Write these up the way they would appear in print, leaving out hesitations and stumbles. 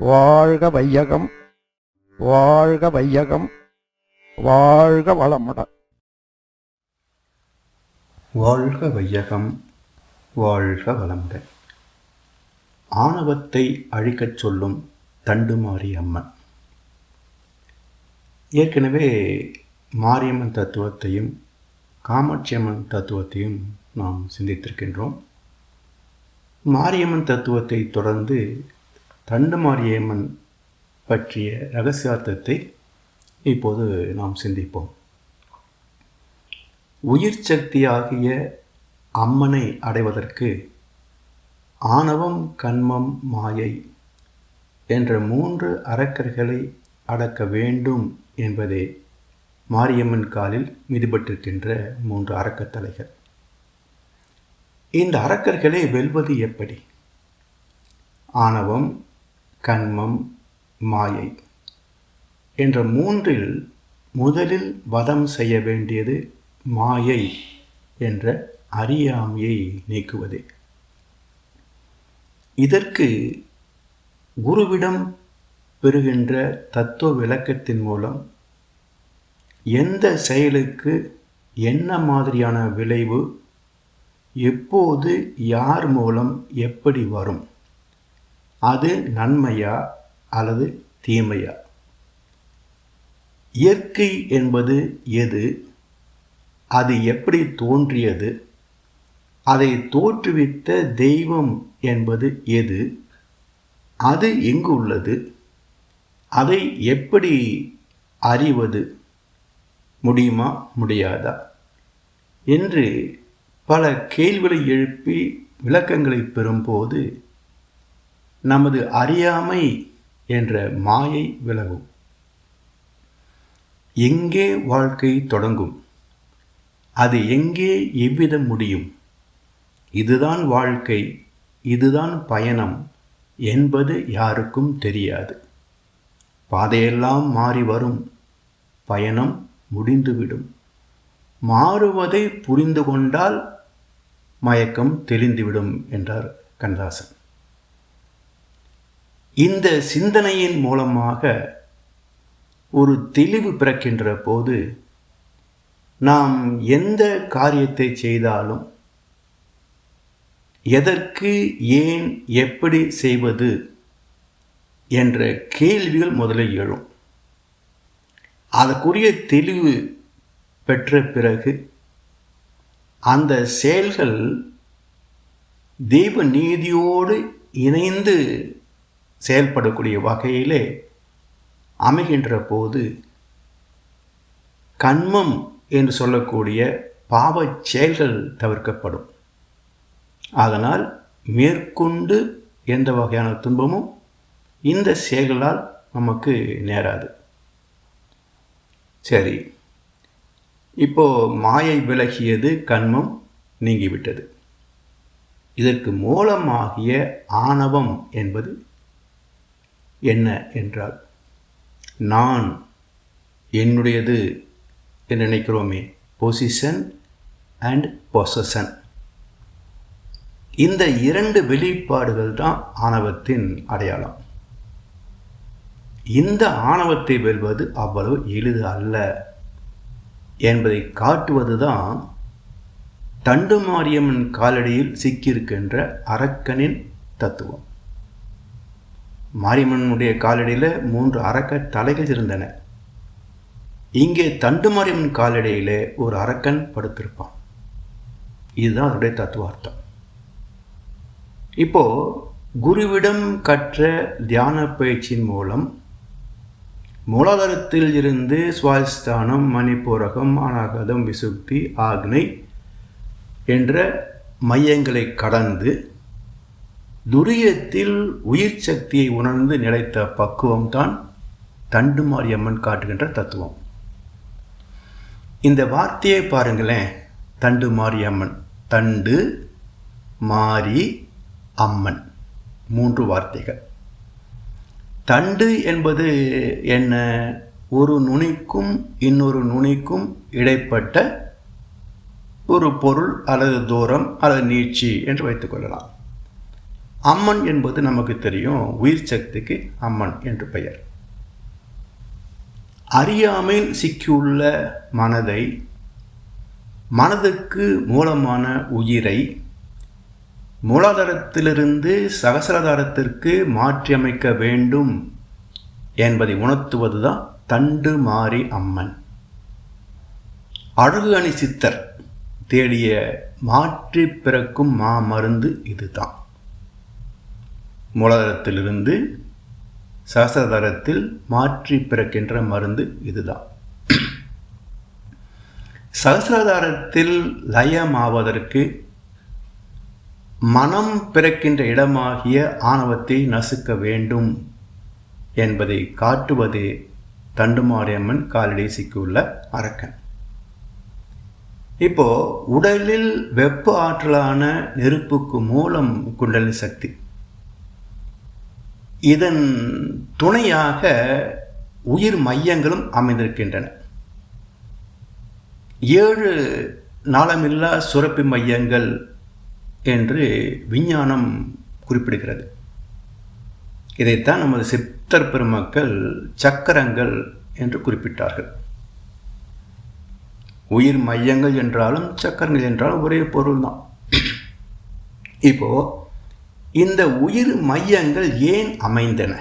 வாழ்க வையகம், வாழ்க வையகம், வாழ்க வளமுடன். வாழ்க வையகம், வாழ்க வளமுடன். ஆணவத்தை அழிக்கச் சொல்லும் தண்டுமாரி அம்மன். ஏற்கனவே மாரியம்மன் தத்துவத்தையும் காமாட்சியம்மன் தத்துவத்தையும் நாம் சிந்தித்திருக்கின்றோம். மாரியம்மன் தத்துவத்தை தொடர்ந்து தண்டுமாரியம்மன் பற்றிய ரகசியார்த்தத்தை இப்போது நாம் சிந்திப்போம். உயிர் சக்தியாகிய அம்மனை அடைவதற்கு ஆணவம், கன்மம், மாயை என்ற 3 அரக்கர்களை அடக்க வேண்டும் என்பதே மாரியம்மன் காலில் மிதிபட்டிருக்கின்ற 3 அரக்கத்தலைகள். இந்த அரக்கர்களை வெல்வது எப்படி? ஆணவம், கன்மம், மாயை என்ற 3இல் முதலில் வதம் செய்ய வேண்டியது மாயை என்ற அறியாமையை நீக்குவதே. இதற்கு குருவிடம் பெறுகின்ற தத்துவ விளக்கத்தின் மூலம் எந்த செயலுக்கு என்ன மாதிரியான விளைவு, எப்போது, யார் மூலம் எப்படி வரும், அது நன்மையா அல்லது தீமையா, இயற்கை என்பது எது, அது எப்படி தோன்றியது, அதை தோற்றுவித்த தெய்வம் என்பது எது, அது எங்கு உள்ளது, அதை எப்படி அறிவது, முடியுமா முடியாதா என்று பல கேள்விகளை எழுப்பி விளக்கங்களை பெறும்போது நமது அறியாமை என்ற மாயை விலகும். எங்கே வாழ்க்கை தொடங்கும், அது எங்கே எவ்விதம் முடியும், இதுதான் வாழ்க்கை, இதுதான் பயணம் என்பது யாருக்கும் தெரியாது. பாதையெல்லாம் மாறி வரும், பயணம் முடிந்துவிடும். மாறுவதை புரிந்து கொண்டால் மயக்கம் தெளிந்துவிடும் என்றார் கண்ணதாசன். இந்த சிந்தனையின் மூலமாக ஒரு தெளிவு பிறக்கின்ற போது நாம் எந்த காரியத்தை செய்தாலும் எதற்கு, ஏன், எப்படி செய்வது என்ற கேள்விகள் முதலில் எழும். அதற்குரிய தெளிவு பெற்ற பிறகு அந்த செயல்கள் தெய்வ நீதியோடு இணைந்து செயல்படக்கூடிய வகையிலே அமைகின்ற போது கன்மம் என்று சொல்லக்கூடிய பாவச் செயல்கள் தவிர்க்கப்படும். அதனால் மேற்கொண்டு எந்த வகையான துன்பமும் இந்த செயல்களால் நமக்கு நேராது. சரி, இப்போ மாயை விலகியது, கன்மம் நீங்கிவிட்டது. இதற்கு மூலமாகிய ஆணவம் என்பது என்ன என்றால், நான், என்னுடையது என்று நினைக்கிறோமே, பொசிஷன் அண்ட் பொசஷன். இந்த 2 வெளிப்பாடுகள் தான் ஆணவத்தின் அடையாளம். இந்த ஆணவத்தை வெல்வது அவ்வளவு எளிது அல்ல என்பதை காட்டுவதுதான் தண்டுமாரியம்மன் காலடியில் சிக்கியிருக்கின்ற அரக்கனின் தத்துவம். மாரியம்மனுடைய காலடியில் 3 அரக்க தலைகள் இருந்தன. இங்கே தண்டுமாரியம்மன் காலடியில் ஒரு அரக்கன் படுத்திருப்பான். இதுதான் அதனுடைய தத்துவார்த்தம். இப்போ குருவிடம் கற்ற தியான பயிற்சியின் மூலம் மூலாதாரத்தில் இருந்து சுவாதிஷ்டானம், மணிப்பூரகம், அநாகதம், விசுப்தி, ஆக்னை என்ற மையங்களை கடந்து துரியத்தில் உயிர் சக்தியை உணர்ந்து நிலைத்த பக்குவம்தான் தண்டுமாரியம்மன் காட்டுகின்ற தத்துவம். இந்த வார்த்தையை பாருங்களேன், தண்டுமாரியம்மன். தண்டு, மாரி, அம்மன், 3 வார்த்தைகள். தண்டு என்பது என்ன? ஒரு நுனிக்கும் இன்னொரு நுனிக்கும் இடைப்பட்ட ஒரு பொருள் அல்லது தூரம் அல்லது நீட்சி என்று வைத்துக்கொள்ளலாம். அம்மன் என்பது நமக்கு தெரியும், உயிர் சக்திக்கு அம்மன் என்று பெயர். அறியாமையில் சிக்கியுள்ள மனதை, மனதுக்கு மூலமான உயிரை மூலாதாரத்திலிருந்து சகசிராதாரத்திற்கு மாற்றியமைக்க வேண்டும் என்பதை உணர்த்துவதுதான் தண்டு மாறி அம்மன். அழகு அணி சித்தர் தேடிய மாற்றி பிறக்கும் மாமருந்து இதுதான். மூலாதாரத்திலிருந்து சகசிராதாரத்தில் மாற்றி பிறக்கின்ற மருந்து இதுதான். சகசிராதாரத்தில் லயமாவதற்கு மனம் பிறக்கின்ற இடமாகிய ஆணவத்தை நசுக்க வேண்டும் என்பதை காட்டுவதே தண்டுமாரியம்மன் காலடி சிக்கியுள்ள அரக்கன். இப்போ உடலில் வெப்ப ஆற்றலான நெருப்புக்கு மூலம் குண்டலினி சக்தி. இதன் துணையாக உயிர் மையங்களும் அமைந்திருக்கின்றன. 7 நாளமில்லா சுரப்பி மையங்கள் என்று விஞ்ஞானம் குறிப்பிடுகிறது. இதைத்தான் நமது சித்தர் பெருமக்கள் சக்கரங்கள் என்று குறிப்பிட்டார்கள். உயிர் மையங்கள் என்றாலும் சக்கரங்கள் என்றாலும் ஒரே பொருள் தான். இப்போ இந்த உயிர் மையங்கள் ஏன் அமைந்தன,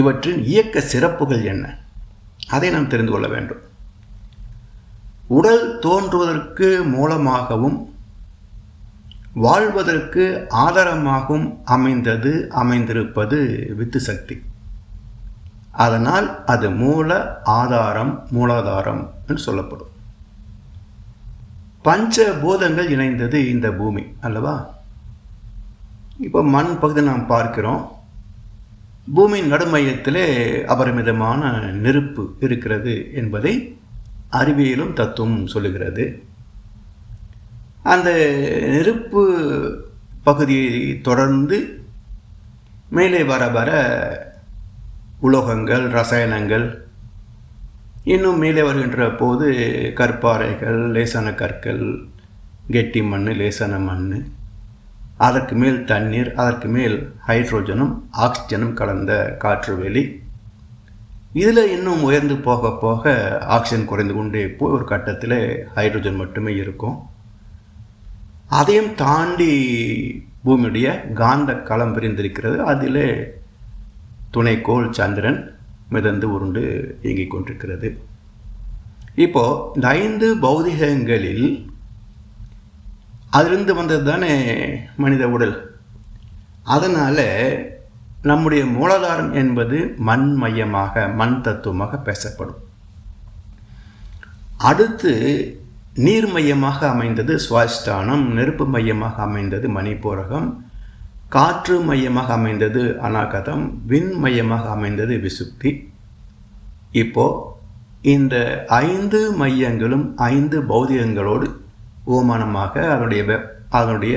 இவற்றின் இயக்க சிறப்புகள் என்ன, அதை நாம் தெரிந்து கொள்ள வேண்டும். உடல் தோன்றுவதற்கு மூலமாகவும் வாழ்வதற்கு ஆதாரமாகவும் அமைந்திருப்பது வித்து சக்தி. அதனால் அது மூல ஆதாரம், மூலாதாரம் என்று சொல்லப்படும். பஞ்ச பூதங்கள் இணைந்தது இந்த பூமி அல்லவா? இப்போ மண் பகுதி நாம் பார்க்கிறோம். பூமியின் நடுமையத்திலே அபரிமிதமான நெருப்பு இருக்கிறது என்பதை அறிவியலும் தத்துவம் சொல்லுகிறது. அந்த நெருப்பு பகுதியை தொடர்ந்து மேலே வர வர உலோகங்கள், ரசாயனங்கள், இன்னும் மேலே வருகின்ற போது கற்பாறைகள், லேசான கற்கள், கெட்டி மண், லேசான மண், அதற்கு மேல் தண்ணீர், அதற்கு மேல் ஹைட்ரோஜனும் ஆக்சிஜனும் கலந்த காற்று வெளி. இதில் இன்னும் உயர்ந்து போக போக ஆக்சிஜன் குறைந்து கொண்டே போய் ஒரு கட்டத்தில் ஹைட்ரோஜன் மட்டுமே இருக்கும். அதையும் தாண்டி பூமியுடைய காந்த களம் பிரிந்திருக்கிறது. அதிலே துணைக்கோள் சந்திரன் மிதந்து உருண்டு இயங்கிக் கொண்டிருக்கிறது. இப்போது இந்த 5 பௌதிகங்களில் அதிலிருந்து வந்தது தானே மனித உடல். அதனால் நம்முடைய மூலாதாரம் என்பது மண் மையமாக, மண் தத்துவமாக பேசப்படும். அடுத்து நீர் மையமாக அமைந்தது சுவாதிஷ்டானம், நெருப்பு மையமாக அமைந்தது மணிப்பூரகம், காற்று மையமாக அமைந்தது அநாகதம், விண் மையமாக அமைந்தது விசுப்தி. இப்போ இந்த 5 மையங்களும் 5 பௌதிகங்களோடு ஓமானமாக அதனுடைய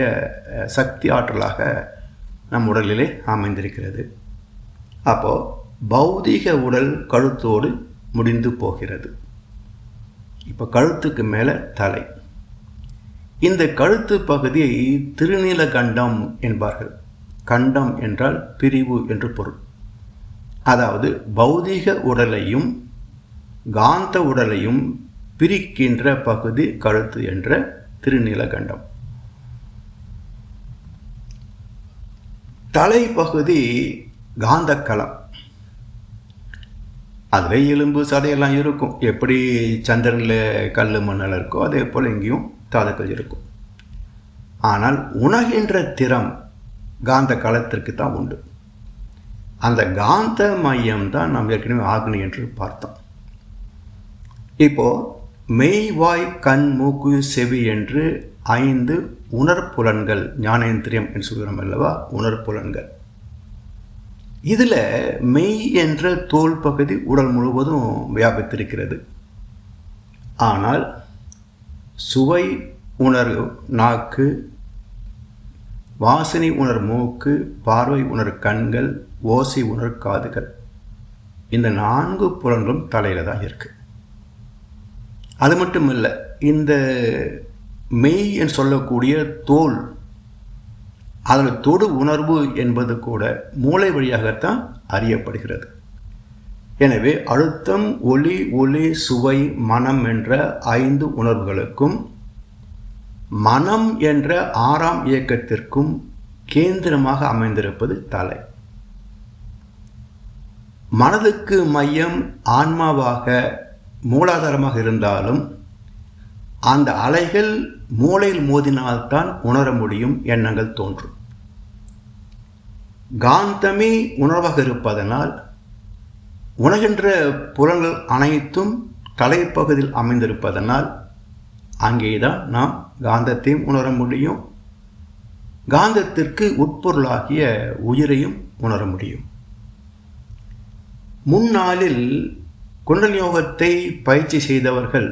சக்தி ஆற்றலாக நம் உடலிலே அமைந்திருக்கிறது. அப்போது பௌதிக உடல் கழுத்தோடு முடிந்து போகிறது. இப்போ கழுத்துக்கு மேலே தலை. இந்த கழுத்து பகுதியை திருநீலகண்டம் என்பார்கள். கண்டம் என்றால் பிரிவு என்று பொருள். அதாவது பௌதிக உடலையும் காந்த உடலையும் பிரிக்கின்ற பகுதி கழுத்து என்ற திருநீலகண்டம். தலைப்பகுதி காந்தக்களம். அதில் எலும்பு சதையெல்லாம் இருக்கும். எப்படி சந்திரனில் கல் மண்ணல் இருக்கோ அதே போல் இங்கேயும் தாதுக்கள் இருக்கும். ஆனால் உணர்கின்ற திறம் காந்த களத்திற்கு தான் உண்டு. அந்த காந்த மையம் தான் நாம் ஏற்கனவே ஆக்னி என்று பார்த்தோம். இப்போது மெய், வாய், கண், மூக்கு, செவி என்று 5 உணர்ப்புலன்கள், ஞானேந்திரியம் என்று சொல்கிறோம் அல்லவா, உணர்ப்புலன்கள். இதில் மெய் என்ற தோல் பகுதி உடல் முழுவதும் வியாபித்திருக்கிறது. ஆனால் சுவை உணர்வு நாக்கு, வாசனை உணர் மூக்கு, பார்வை உணர் கண்கள், ஓசை உணர் காதுகள், இந்த 4 புலன்களும் தலையில் தான் இருக்குது. அது மட்டும் இல்லை, இந்த மெய் என்று சொல்லக்கூடிய தோல் அதில் தொடு உணர்வு என்பது கூட மூளை வழியாகத்தான் அறியப்படுகிறது. எனவே அழுத்தம், ஒளி, ஒளி, சுவை, மனம் என்ற 5 உணர்வுகளுக்கும் மனம் என்ற 6ஆம் இயக்கத்திற்கும் கேந்திரமாக அமைந்திருப்பது தலை. மனதுக்கு மையம் ஆன்மாவாக மூலாதாரமாக இருந்தாலும் அந்த அலைகள் மூளையில் மோதினால்தான் உணர முடியும், எண்ணங்கள் தோன்றும். காந்தமே உணர்வாக இருப்பதனால் உணர்கின்ற புலன்கள் அனைத்தும் தலைப்பகுதியில் அமைந்திருப்பதனால் அங்கேதான் நாம் காந்தத்தையும் உணர முடியும், காந்தத்திற்கு உட்பொருளாகிய உயிரையும் உணர முடியும். முன்னாளில் குண்டலினி யோகத்தை பயிற்சி செய்தவர்கள்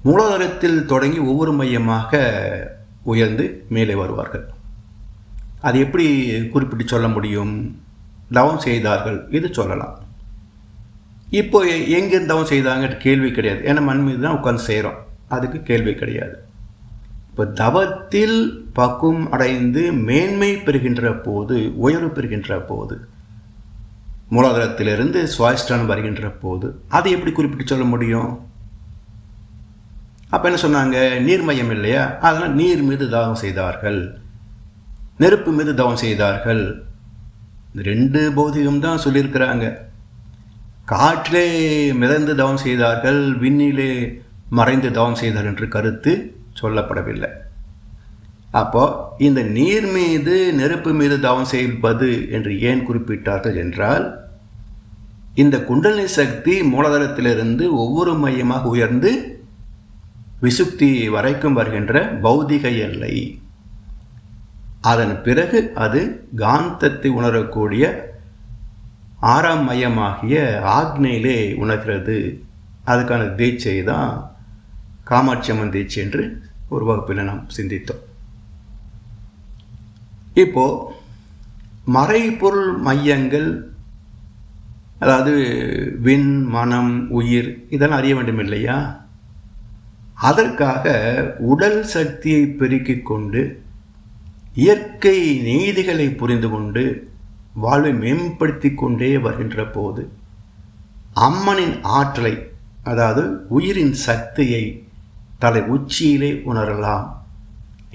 மூலாதாரத்தில் தொடங்கி ஒவ்வொரு மையமாக உயர்ந்து மேலே வருவார்கள். அது எப்படி குறிப்பிட்டு சொல்ல முடியும்? தவம் செய்தார்கள், இது சொல்லலாம். இப்போ எங்கேருந்து தவம் செய்தாங்க கேள்வி கிடையாது, ஏன்னா மண் மீது தான் உட்காந்து செய்கிறோம், அதுக்கு கேள்வி கிடையாது. இப்போ தவத்தில் பக்குவம் அடைந்து மேன்மை பெறுகின்ற போது, உயர்வு பெறுகின்ற போது, மூலாதாரத்திலிருந்து சுவாதிஷ்டானம் வருகின்ற போது அதை எப்படி குறிப்பிட்டு சொல்ல முடியும்? அப்போ என்ன சொன்னாங்க? நீர்மயம் இல்லையா, அதனால் நீர் மீது தவம் செய்தார்கள், நெருப்பு மீது தவம் செய்தார்கள். 2 பௌதிகம் தான் சொல்லியிருக்கிறாங்க. காற்றிலே மிதந்து தவம் செய்தார்கள், விண்ணிலே மறைந்து தவம் செய்தார்கள் என்று கருத்து சொல்லப்படவில்லை. அப்போ இந்த நீர் மீது நெருப்பு மீது தவம் செய்வது என்று ஏன் குறிப்பிட்டார்கள் என்றால், இந்த குண்டலினி சக்தி மூலாதாரத்திலிருந்து ஒவ்வொரு மையமாக உயர்ந்து விசுப்தி வரைக்கும் வருகின்ற பௌதிக எல்லை. அதன் பிறகு அது காந்தத்தை உணரக்கூடிய 6ஆம் மையமாகிய ஆக்னையிலே உணர்கிறது. அதுக்கான தீட்சை தான் காமாட்சி அம்மன் தீட்சை என்று ஒரு வகுப்பில் நாம் சிந்தித்தோம். இப்போ மறைபொருள் மையங்கள், அதாவது விண், மனம், உயிர், இதெல்லாம் அறிய வேண்டும் இல்லையா? அதற்காக உடல் சக்தியை பெருக்கிக் கொண்டு இயற்கை நீதிகளை புரிந்து கொண்டு வாழ்வை மேம்படுத்தி கொண்டே வருகின்ற போது அம்மனின் ஆற்றலை, அதாவது உயிரின் சக்தியை தலை உச்சியிலே உணரலாம்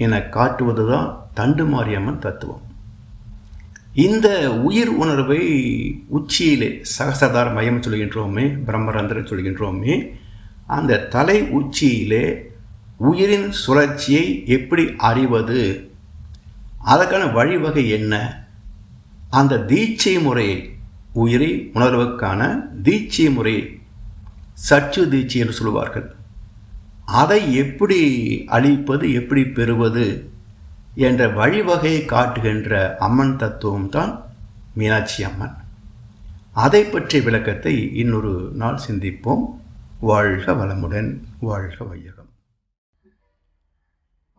என காட்டுவதுதான் தண்டுமாரியம்மன் தத்துவம். இந்த உயிர் உணர்வை உச்சியிலே சகசதார மையம் சொல்கின்றோமே, பிரம்மரந்திரம் சொல்கின்றோமே, அந்த தலை உச்சியிலே உயிரின் சுழற்சியை எப்படி அறிவது, அதற்கான வழிவகை என்ன, அந்த தீட்சை முறையை, உயிரை உணர்வுக்கான தீட்சை முறையை சச்சு தீட்சை என்று சொல்வார்கள், அதை எப்படி அளிப்பது, எப்படி பெறுவது என்ற வழிவகையை காட்டுகின்ற அம்மன் தத்துவம் தான் மீனாட்சி அம்மன். அதை பற்றிய விளக்கத்தை இன்னொரு நாள் சிந்திப்போம். வாழ்க வளமுடன், வாழ்க வையகம்.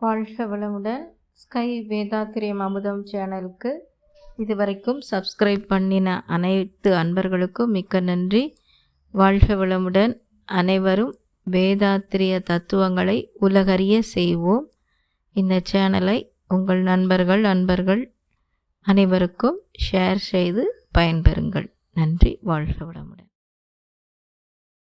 வாழ்க வளமுடன். ஸ்கை வேதாத்திரியம் அமுதம் சேனலுக்கு இதுவரைக்கும் சப்ஸ்கிரைப் பண்ணின அனைத்து அன்பர்களுக்கும் மிக்க நன்றி. வாழ்க வளமுடன். அனைவரும் வேதாத்திரிய தத்துவங்களை உலகறிய செய்வோம். இந்த சேனலை உங்கள் நண்பர்கள் அனைவருக்கும் ஷேர் செய்து பயன்பெறுங்கள். நன்றி. வாழ்க வளமுடன்.